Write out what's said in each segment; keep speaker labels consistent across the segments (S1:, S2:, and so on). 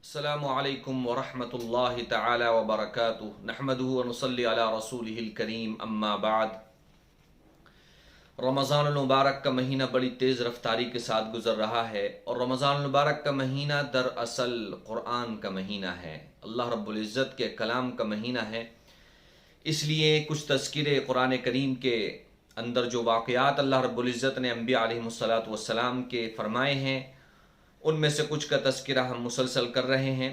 S1: السلام علیکم ورحمۃ اللہ تعالی وبرکاتہ نحمدہ ونصلی علی رسولہ الکریم اما بعد۔ رمضان المبارک کا مہینہ بڑی تیز رفتاری کے ساتھ گزر رہا ہے، اور رمضان المبارک کا مہینہ دراصل قرآن کا مہینہ ہے، اللہ رب العزت کے کلام کا مہینہ ہے۔ اس لیے کچھ تذکرے قرآن کریم کے اندر جو واقعات اللہ رب العزت نے انبیاء علیہم الصلاۃ والسلام کے فرمائے ہیں، ان میں سے کچھ کا تذکرہ ہم مسلسل کر رہے ہیں۔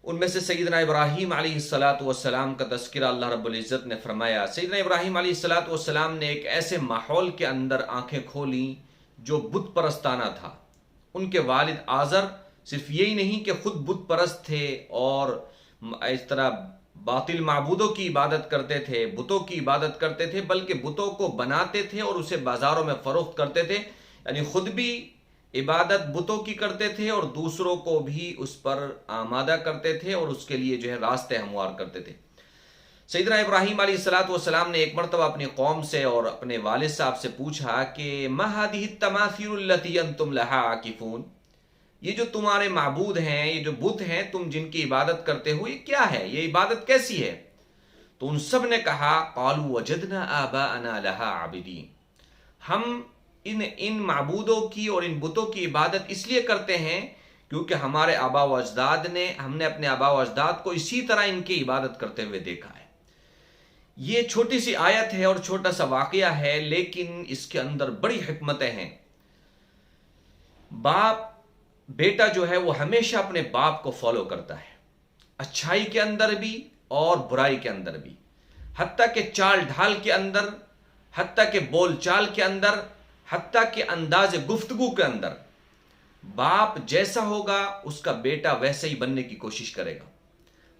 S1: ان میں سے سیدنا ابراہیم علیہ الصلاۃ والسلام کا تذکرہ اللہ رب العزت نے فرمایا۔ سیدنا ابراہیم علیہ الصلاۃ والسلام نے ایک ایسے ماحول کے اندر آنکھیں کھولیں جو بت پرستانہ تھا۔ ان کے والد آزر صرف یہی نہیں کہ خود بت پرست تھے اور اس طرح باطل معبودوں کی عبادت کرتے تھے، بتوں کی عبادت کرتے تھے، بلکہ بتوں کو بناتے تھے اور اسے بازاروں میں فروخت کرتے تھے، یعنی خود بھی عبادت بتوں کی کرتے تھے اور دوسروں کو بھی اس پر آمادہ کرتے تھے اور اس کے لیے راستے ہموار کرتے تھے۔ سیدنا ابراہیم علیہ الصلاۃ والسلام نے ایک مرتبہ اپنی قوم سے اور اپنے والد صاحب سے پوچھا کہ ما هذه التماثيل التي انتم لها عاکفون، یہ جو تمہارے معبود ہیں، یہ جو بت ہیں تم جن کی عبادت کرتے ہو، یہ کیا ہے، یہ عبادت کیسی ہے؟ تو ان سب نے کہا قالوا وجدنا آباءنا لها عابدین، ہم ان معبودوں کی اور ان بتوں کی عبادت اس لیے کرتے ہیں کیونکہ ہمارے آبا و اجداد نے، ہم نے اپنے آبا و اجداد کو اسی طرح ان کی عبادت کرتے ہوئے دیکھا ہے۔ یہ چھوٹی سی آیت ہے اور چھوٹا سا واقعہ ہے، لیکن اس کے اندر بڑی حکمتیں ہیں۔ باپ بیٹا جو ہے وہ ہمیشہ اپنے باپ کو فالو کرتا ہے، اچھائی کے اندر بھی اور برائی کے اندر بھی، حتیٰ کہ چال ڈھال کے اندر، حتیٰ کہ بول چال کے اندر، حتیٰ کہ انداز گفتگو کے اندر۔ باپ جیسا ہوگا اس کا بیٹا ویسے ہی بننے کی کوشش کرے گا۔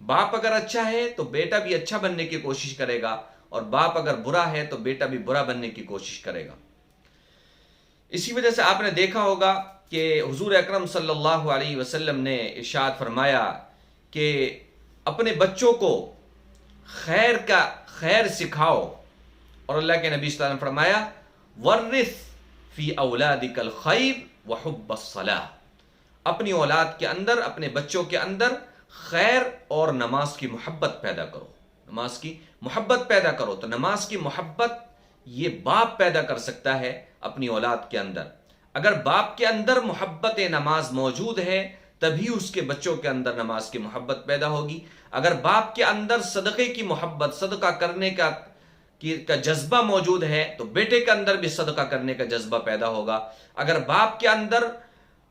S1: باپ اگر اچھا ہے تو بیٹا بھی اچھا بننے کی کوشش کرے گا، اور باپ اگر برا ہے تو بیٹا بھی برا بننے کی کوشش کرے گا۔ اسی وجہ سے آپ نے دیکھا ہوگا کہ حضور اکرم صلی اللہ علیہ وسلم نے ارشاد فرمایا کہ اپنے بچوں کو خیر سکھاؤ، اور اللہ کے نبی صلی اللہ علیہ وسلم نے فرمایا ورث فی اولادک الخیر وحب الصلاۃ، اپنی اولاد کے اندر، اپنے بچوں کے اندر خیر اور نماز کی محبت پیدا کرو، نماز کی محبت پیدا کرو۔ تو نماز کی محبت یہ باپ پیدا کر سکتا ہے اپنی اولاد کے اندر۔ اگر باپ کے اندر محبت نماز موجود ہے تبھی اس کے بچوں کے اندر نماز کی محبت پیدا ہوگی۔ اگر باپ کے اندر صدقے کی محبت، صدقہ کرنے کا جذبہ موجود ہے تو بیٹے کے اندر بھی صدقہ کرنے کا جذبہ پیدا ہوگا۔ اگر باپ کے اندر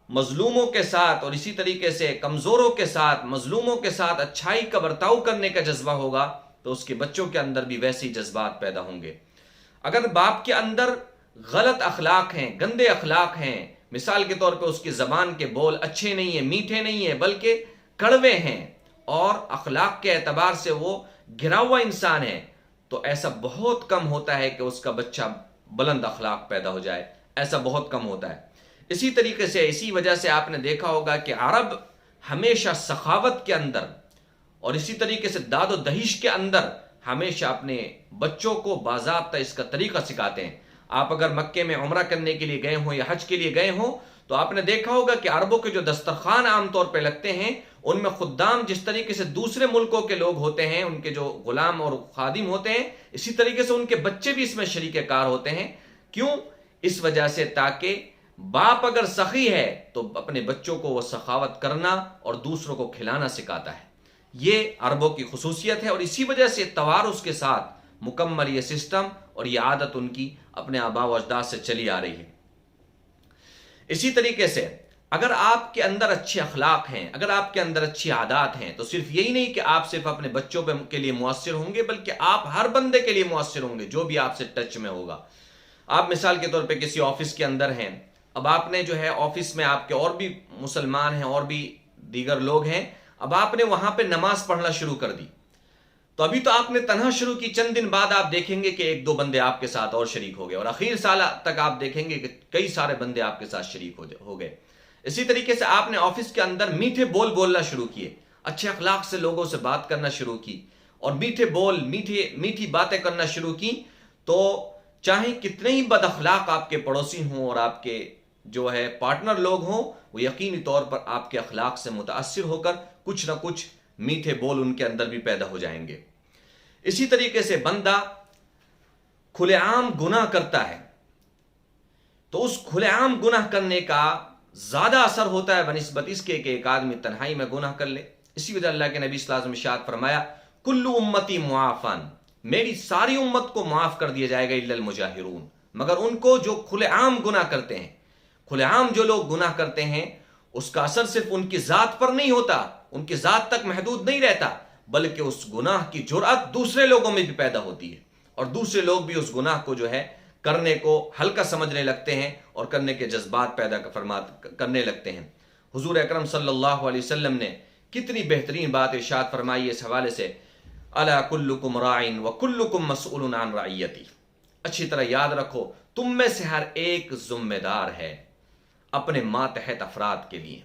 S1: مظلوموں کے ساتھ اور اسی طریقے سے کمزوروں کے ساتھ، مظلوموں کے ساتھ اچھائی کا برتاؤ کرنے کا جذبہ ہوگا تو اس کے بچوں کے اندر بھی ویسے ہی جذبات پیدا ہوں گے۔ اگر باپ کے اندر غلط اخلاق ہیں، گندے اخلاق ہیں، مثال کے طور پہ اس کی زبان کے بول اچھے نہیں ہیں، میٹھے نہیں ہیں بلکہ کڑوے ہیں، اور اخلاق کے اعتبار سے وہ گرا ہوا انسان ہے، تو ایسا بہت کم ہوتا ہے کہ اس کا بچہ بلند اخلاق پیدا ہو جائے، ایسا بہت کم ہوتا ہے۔ اسی طریقے سے، اسی وجہ سے آپ نے دیکھا ہوگا کہ عرب ہمیشہ سخاوت کے اندر اور اسی طریقے سے داد و دہیش کے اندر ہمیشہ اپنے بچوں کو باضابطہ اس کا طریقہ سکھاتے ہیں۔ آپ اگر مکے میں عمرہ کرنے کے لیے گئے ہوں یا حج کے لیے گئے ہوں تو آپ نے دیکھا ہوگا کہ عربوں کے جو دسترخوان عام طور پہ لگتے ہیں ان میں خدام جس طریقے سے دوسرے ملکوں کے لوگ ہوتے ہیں، ان کے جو غلام اور خادم ہوتے ہیں، اسی طریقے سے ان کے بچے بھی اس میں شریک کار ہوتے ہیں۔ کیوں؟ اس وجہ سے تاکہ باپ اگر سخی ہے تو اپنے بچوں کو وہ سخاوت کرنا اور دوسروں کو کھلانا سکھاتا ہے۔ یہ عربوں کی خصوصیت ہے، اور اسی وجہ سے توارث کے ساتھ مکمل یہ سسٹم اور یہ عادت ان کی اپنے آباء و اجداد سے چلی آ رہی ہے۔ اسی طریقے سے اگر آپ کے اندر اچھے اخلاق ہیں، اگر آپ کے اندر اچھی عادات ہیں، تو صرف یہی نہیں کہ آپ صرف اپنے بچوں کے لیے مؤثر ہوں گے بلکہ آپ ہر بندے کے لیے مؤثر ہوں گے جو بھی آپ سے ٹچ میں ہوگا۔ آپ مثال کے طور پہ کسی آفس کے اندر ہیں، اب آپ نے آفس میں آپ کے اور بھی مسلمان ہیں اور بھی دیگر لوگ ہیں، اب آپ نے وہاں پہ نماز پڑھنا شروع کر دی، تو ابھی تو آپ نے تنہا شروع کی، چند دن بعد آپ دیکھیں گے کہ ایک دو بندے آپ کے ساتھ اور شریک ہو گئے، اور اخیر سال تک آپ دیکھیں گے کہ کئی سارے بندے آپ کے ساتھ شریک ہو گئے۔ اسی طریقے سے آپ نے آفس کے اندر میٹھے بول بولنا شروع کیے، اچھے اخلاق سے لوگوں سے بات کرنا شروع کی، اور میٹھے بول، میٹھی باتیں کرنا شروع کی، تو چاہے کتنے ہی بد اخلاق آپ کے پڑوسی ہوں اور آپ کے جو ہے پارٹنر لوگ ہوں وہ یقینی طور پر آپ کے اخلاق سے متاثر ہو کر کچھ نہ کچھ میٹھے بول ان کے اندر بھی پیدا ہو جائیں گے۔ اسی طریقے سے بندہ کھلے عام گناہ کرتا ہے تو اس کھلے عام گناہ کرنے کا زیادہ اثر ہوتا ہے بنسبت اس کے کہ ایک آدمی تنہائی میں گناہ کر لے۔ اسی وجہ اللہ کے نبی صلی اللہ علیہ وسلم نے ارشاد فرمایا کل امتی معافن، میری ساری امت کو معاف کر دیا جائے گا الا المجاہرون، مگر ان کو جو کھلے عام گناہ کرتے ہیں۔ کھلے عام جو لوگ گناہ کرتے ہیں اس کا اثر صرف ان کی ذات پر نہیں ہوتا، ان کی ذات تک محدود نہیں رہتا، بلکہ اس گناہ کی جرأت دوسرے لوگوں میں بھی پیدا ہوتی ہے، اور دوسرے لوگ بھی اس گناہ کو جو ہے کرنے کو ہلکا سمجھنے لگتے ہیں اور کرنے کے جذبات پیدا کرنے لگتے ہیں۔ حضور اکرم صلی اللہ علیہ وسلم نے کتنی بہترین بات ارشاد فرمائی اس حوالے سے، الا کلکم راعٍ وکلکم مسئول عن رعیتی، اچھی طرح یاد رکھو تم میں سے ہر ایک ذمہ دار ہے اپنے ماتحت افراد کے لیے۔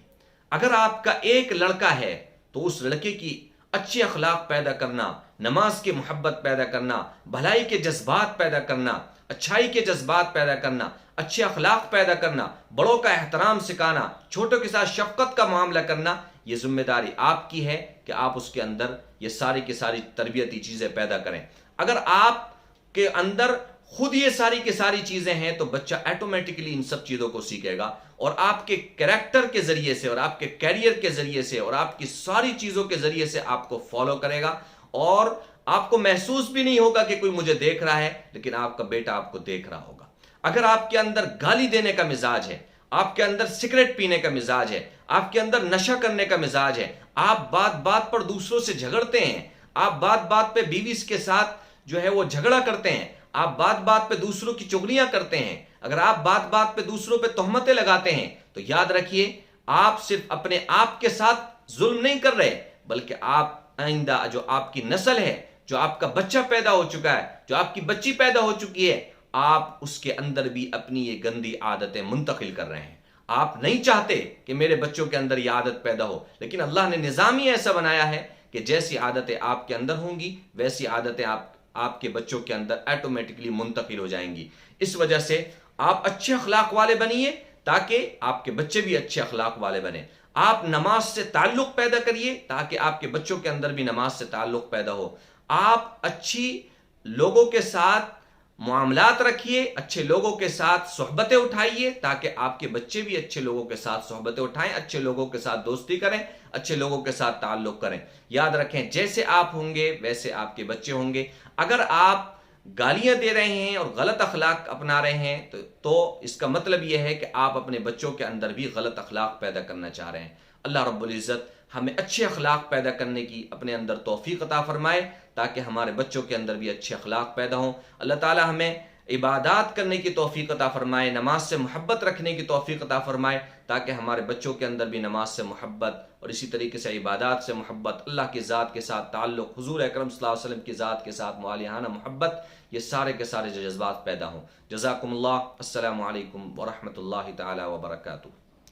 S1: اگر آپ کا ایک لڑکا ہے تو اس لڑکے کی اچھے اخلاق پیدا کرنا، نماز کی محبت پیدا کرنا، بھلائی کے جذبات پیدا کرنا، اچھائی کے جذبات پیدا کرنا، اچھے اخلاق پیدا کرنا، بڑوں کا احترام سکھانا، چھوٹوں کے ساتھ شفقت کا معاملہ کرنا، یہ ذمہ داری آپ کی ہے کہ آپ اس کے اندر یہ ساری کی ساری تربیتی چیزیں پیدا کریں۔ اگر آپ کے اندر خود یہ ساری کی ساری چیزیں ہیں تو بچہ ایٹومیٹکلی ان سب چیزوں کو سیکھے گا، اور آپ کے کریکٹر کے ذریعے سے اور آپ کے کیریئر کے ذریعے سے اور آپ کی ساری چیزوں کے ذریعے سے آپ کو فالو کرے گا، اور آپ کو محسوس بھی نہیں ہوگا کہ کوئی مجھے دیکھ رہا ہے، لیکن آپ کا بیٹا آپ کو دیکھ رہا ہوگا۔ اگر آپ کے اندر گالی دینے کا مزاج ہے، آپ کے اندر سگریٹ پینے کا مزاج ہے، آپ کے اندر نشہ کرنے کا مزاج ہے، آپ بات بات پر دوسروں سے جھگڑتے ہیں، آپ بات بات پہ بیوی کے ساتھ جو ہے وہ جھگڑا کرتے ہیں، آپ بات بات پہ دوسروں کی چغلیاں کرتے ہیں، اگر آپ بات بات پہ دوسروں پہ تہمتیں لگاتے ہیں، تو یاد رکھیے آپ صرف اپنے آپ کے ساتھ ظلم نہیں کر رہے، بلکہ آپ آئندہ جو آپ کی نسل ہے، جو آپ کا بچہ پیدا ہو چکا ہے، جو آپ کی بچی پیدا ہو چکی ہے، آپ اس کے اندر بھی اپنی یہ گندی عادتیں منتقل کر رہے ہیں۔ آپ نہیں چاہتے کہ میرے بچوں کے اندر یہ عادت پیدا ہو، لیکن اللہ نے نظام ہی ایسا بنایا ہے کہ جیسی عادتیں آپ کے اندر ہوں گی ویسی عادتیں آپ کے بچوں کے اندر ایٹومیٹکلی منتقل ہو جائیں گی۔ اس وجہ سے آپ اچھے اخلاق والے بنیے تاکہ آپ کے بچے بھی اچھے اخلاق والے بنیں۔ آپ نماز سے تعلق پیدا کریے تاکہ آپ کے بچوں کے اندر بھی نماز سے تعلق پیدا ہو۔ آپ اچھی لوگوں کے ساتھ معاملات رکھیے، اچھے لوگوں کے ساتھ صحبتیں اٹھائیے تاکہ آپ کے بچے بھی اچھے لوگوں کے ساتھ صحبتیں اٹھائیں، اچھے لوگوں کے ساتھ دوستی کریں، اچھے لوگوں کے ساتھ تعلق کریں۔ یاد رکھیں جیسے آپ ہوں گے ویسے آپ کے بچے ہوں گے۔ اگر آپ گالیاں دے رہے ہیں اور غلط اخلاق اپنا رہے ہیں تو اس کا مطلب یہ ہے کہ آپ اپنے بچوں کے اندر بھی غلط اخلاق پیدا کرنا چاہ رہے ہیں۔ اللہ رب العزت ہمیں اچھے اخلاق پیدا کرنے کی اپنے اندر توفیق عطا فرمائے تاکہ ہمارے بچوں کے اندر بھی اچھے اخلاق پیدا ہوں۔ اللہ تعالی ہمیں عبادات کرنے کی توفیق عطا فرمائے، نماز سے محبت رکھنے کی توفیق عطا فرمائے تاکہ ہمارے بچوں کے اندر بھی نماز سے محبت اور اسی طریقے سے عبادات سے محبت، اللہ کی ذات کے ساتھ تعلق، حضور اکرم صلی اللہ علیہ وسلم کی ذات کے ساتھ موالیہانہ محبت، یہ سارے کے سارے جذبات پیدا ہوں۔ جزاکم اللہ، السلام علیکم ورحمۃ اللہ تعالی وبرکاتہ۔